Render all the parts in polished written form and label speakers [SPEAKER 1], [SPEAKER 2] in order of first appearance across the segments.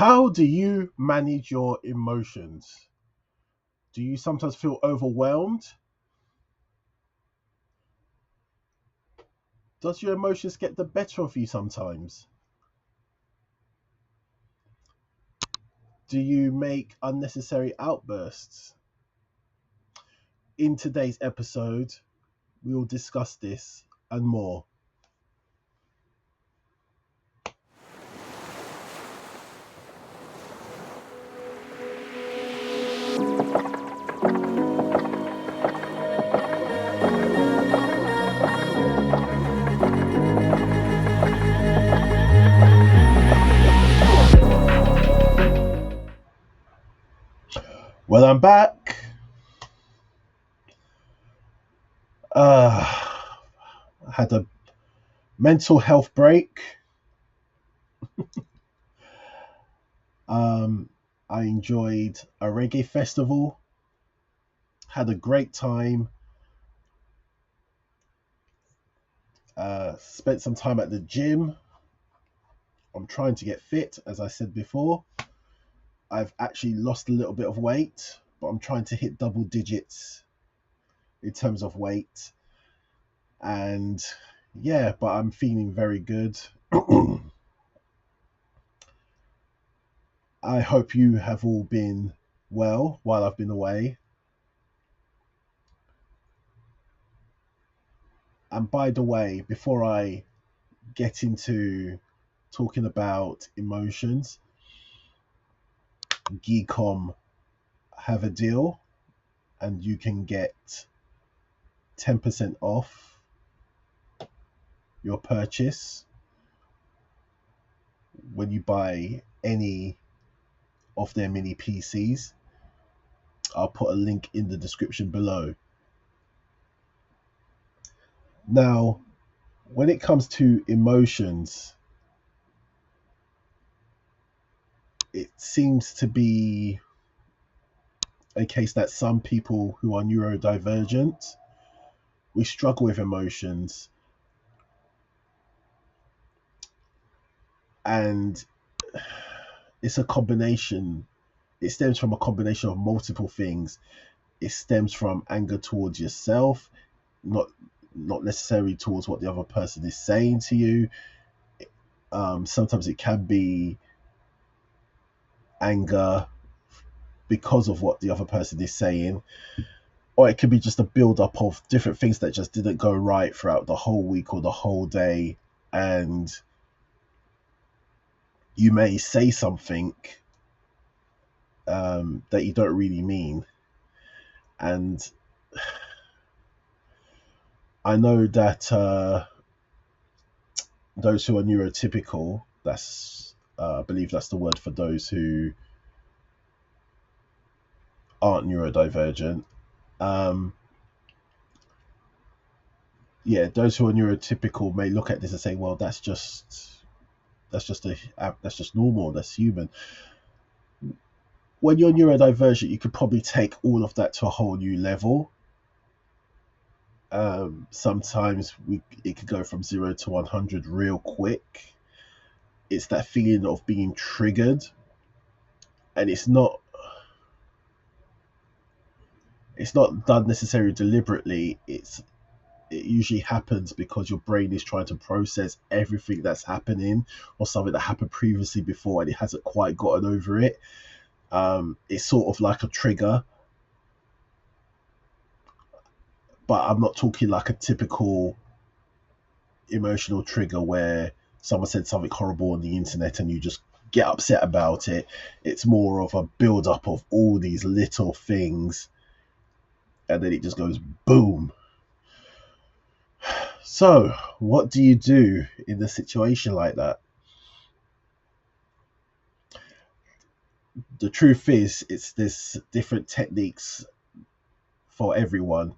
[SPEAKER 1] How do you manage your emotions? Do you sometimes feel overwhelmed? Does your emotions get the better of you sometimes? Do you make unnecessary outbursts? In today's episode, we will discuss this and more. Well, I'm back. I had a mental health break. I enjoyed a reggae festival, had a great time, spent some time at the gym. I'm trying to get fit, as I said before. I've actually lost a little bit of weight, but I'm trying to hit double digits in terms of weight. And yeah, but I'm feeling very good. I hope you have all been well while I've been away. And by the way, before I get into talking about emotions, 𝐃𝐨𝐧'𝐭 have a deal and you can get 10% off your purchase when you buy any of their mini PCs. I'll put a link in the description below. Now, when it comes to emotions, it seems to be a case that some people who are neurodivergent, we struggle with emotions. And it's a combination. It stems from a combination of multiple things. It stems from anger towards yourself, not necessarily towards what the other person is saying to you. Sometimes it can be anger because of what the other person is saying, or it could be just a build-up of different things that just didn't go right throughout the whole week or the whole day, and you may say something that you don't really mean. And I know that those who are neurotypical, I believe that's the word for those who aren't neurodivergent. Those who are neurotypical may look at this and say, well, that's just normal, that's human. When you're neurodivergent, you could probably take all of that to a whole new level. Sometimes it could go from 0 to 100 real quick. It's that feeling of being triggered, and it's not done necessarily deliberately. It usually happens because your brain is trying to process everything that's happening, or something that happened previously before and it hasn't quite gotten over it. It's sort of like a trigger, but I'm not talking like a typical emotional trigger where someone said something horrible on the internet and you just get upset about it. It's more of a build up of all these little things, and then it just goes boom. So what do you do in a situation like that? The truth is, there's different techniques for everyone.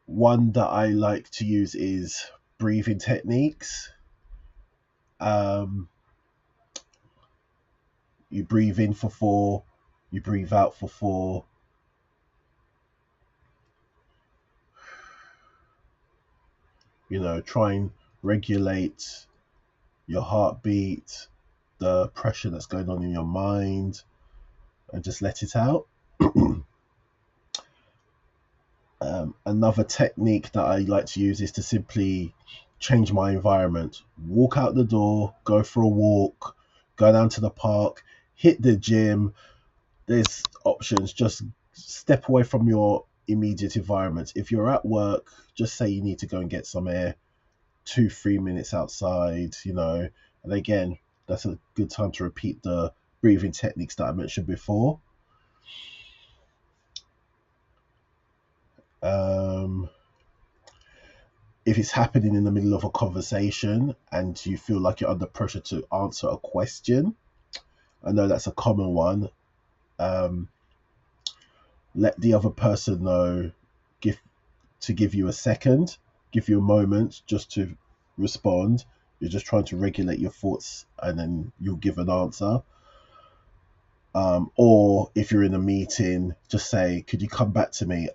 [SPEAKER 1] One that I like to use is breathing techniques. You breathe in for 4, you breathe out for 4. Try and regulate your heartbeat, the pressure that's going on in your mind and just let it out. Another technique that I like to use is to simply change my environment. Walk out the door, go for a walk, go down to the park, hit the gym. There's options. Just step away from your immediate environment. If you're at work, just say you need to go and get some air, 2-3 minutes outside, and again, that's a good time to repeat the breathing techniques that I mentioned before. If it's happening in the middle of a conversation and you feel like you're under pressure to answer a question, I know that's a common one. Let the other person know, give you a second, give you a moment just to respond. You're just trying to regulate your thoughts, and then you'll give an answer. Or if you're in a meeting, just say, could you come back to me?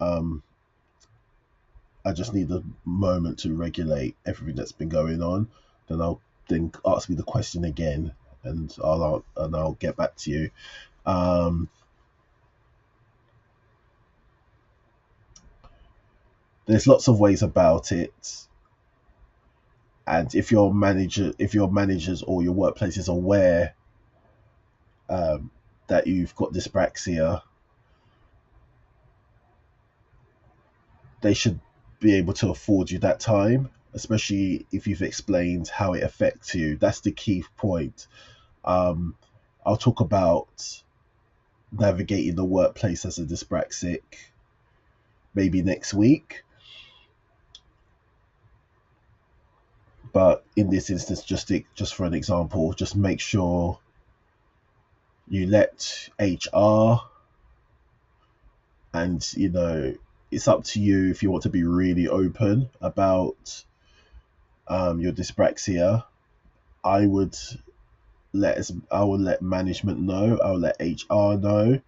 [SPEAKER 1] I just need a moment to regulate everything that's been going on. Then ask me the question again, and I'll get back to you. There's lots of ways about it, and if your managers or your workplace is aware that you've got dyspraxia, they should be able to afford you that time, especially if you've explained how it affects you. That's the key point. I'll talk about navigating the workplace as a dyspraxic maybe next week. But in this instance, just for an example, just make sure you let HR, and it's up to you if you want to be really open about your dyspraxia. I would let management know. I will let HR know,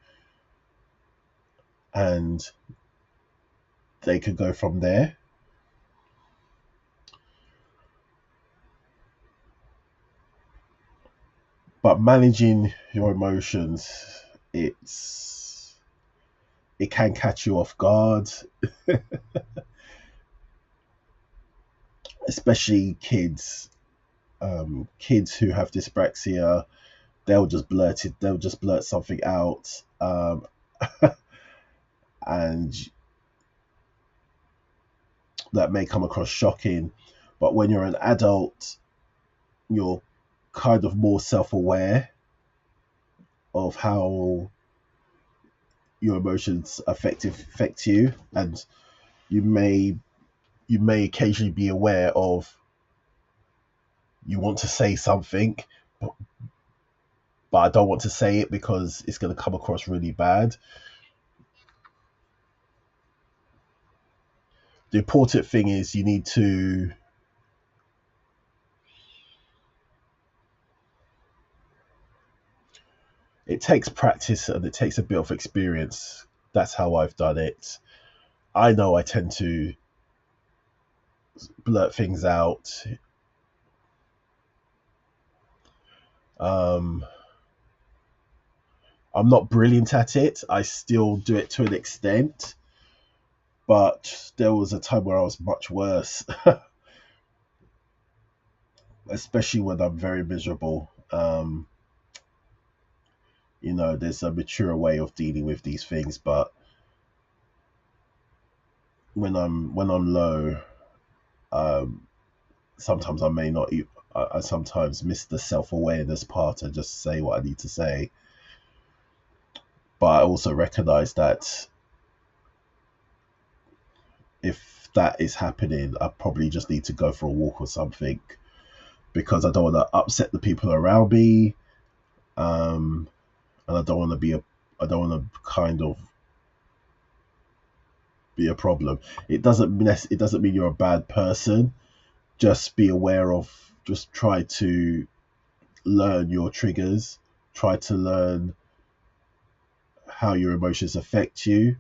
[SPEAKER 1] and they could go from there. But managing your emotions, it can catch you off guard, especially kids. Kids who have dyspraxia, they'll just blurt something out, and that may come across shocking. But when you're an adult, you're kind of more self-aware of how your emotions affect you, and you may occasionally be aware of, you want to say something, but I don't want to say it because it's going to come across really bad. The important thing is you need to it takes practice and it takes a bit of experience. That's how I've done it. I know I tend to blurt things out. I'm not brilliant at it. I still do it to an extent, but there was a time where I was much worse, especially when I'm very miserable. There's a mature way of dealing with these things, but when I'm low, sometimes I may not. I sometimes miss the self-awareness part and just say what I need to say. But I also recognize that if that is happening, I probably just need to go for a walk or something, because I don't want to upset the people around me, and I don't want to kind of be a problem. It doesn't mean you're a bad person. Just be aware of. Just try to learn your triggers. Try to learn how your emotions affect you.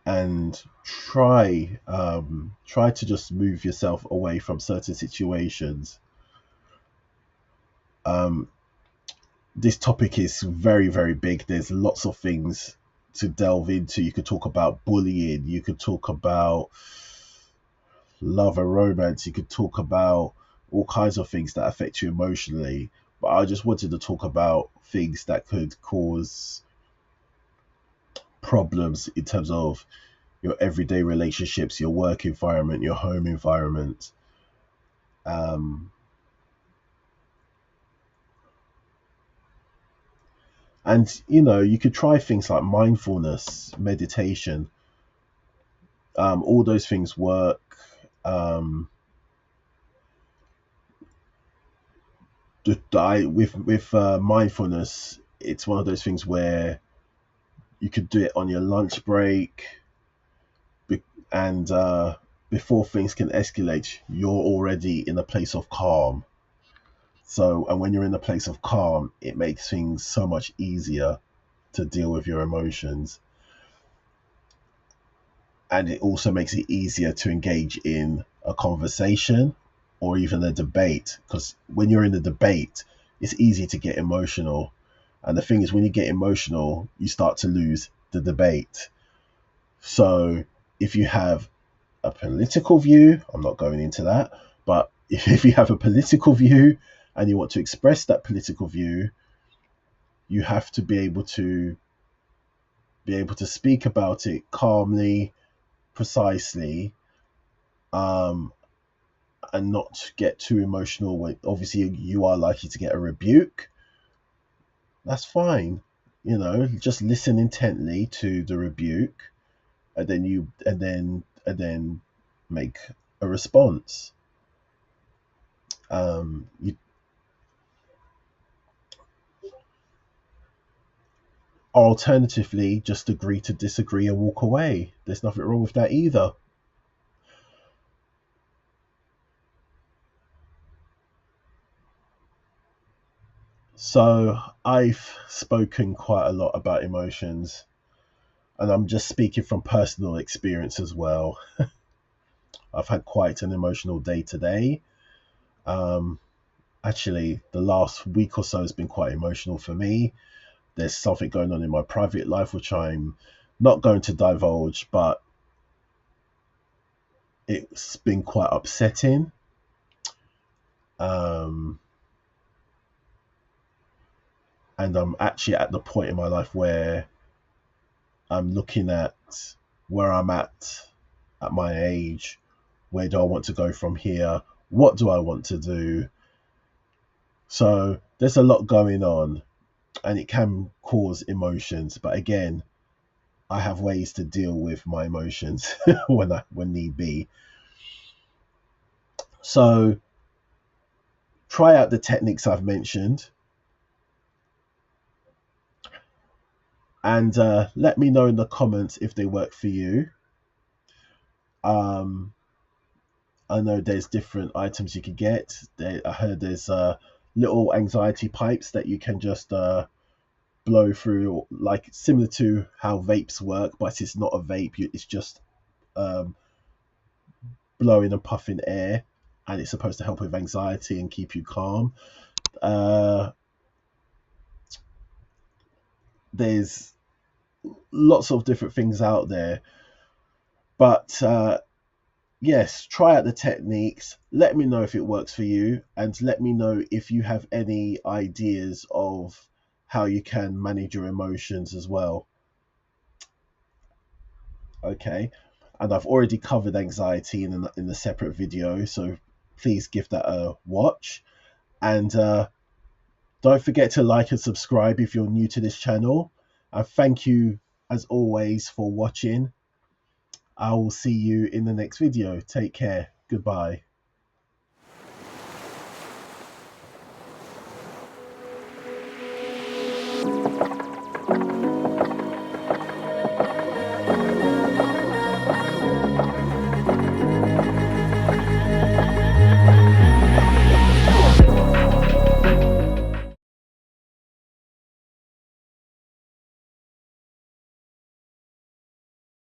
[SPEAKER 1] and try to just move yourself away from certain situations. This topic is very, very big. There's lots of things to delve into. You could talk about bullying, you could talk about love and romance, you could talk about all kinds of things that affect you emotionally. But I just wanted to talk about things that could cause problems in terms of your everyday relationships, your work environment, your home environment. And you could try things like mindfulness, meditation. All those things work. With mindfulness, it's one of those things where you could do it on your lunch break, and before things can escalate, you're already in a place of calm. And when you're in a place of calm, it makes things so much easier to deal with your emotions. And it also makes it easier to engage in a conversation or even a debate, because when you're in a debate, it's easy to get emotional. And the thing is, when you get emotional, you start to lose the debate. So if you have a political view, I'm not going into that, but if you have a political view and you want to express that political view, you have to be able to speak about it calmly, precisely, and not get too emotional. When obviously you are likely to get a rebuke, that's fine. Just listen intently to the rebuke, and then make a response. Alternatively, just agree to disagree and walk away. There's nothing wrong with that either. So I've spoken quite a lot about emotions, and I'm just speaking from personal experience as well. I've had quite an emotional day today. Actually, the last week or so has been quite emotional for me. There's something going on in my private life which I'm not going to divulge, but it's been quite upsetting. And I'm actually at the point in my life where I'm looking at where I'm at my age. Where do I want to go from here? What do I want to do? So there's a lot going on, and it can cause emotions. But again, I have ways to deal with my emotions when need be. So try out the techniques I've mentioned, and let me know in the comments if they work for you. I know there's different items you can get. I heard there's little anxiety pipes that you can just blow through, like similar to how vapes work, but it's not a vape. It's just blowing and puffing air, and it's supposed to help with anxiety and keep you calm. There's lots of different things out there, but yes, try out the techniques. Let me know if it works for you, and let me know if you have any ideas of how you can manage your emotions as well. Okay, and I've already covered anxiety in a separate video, so please give that a watch. And don't forget to like and subscribe if you're new to this channel. And thank you, as always, for watching. I will see you in the next video. Take care. Goodbye.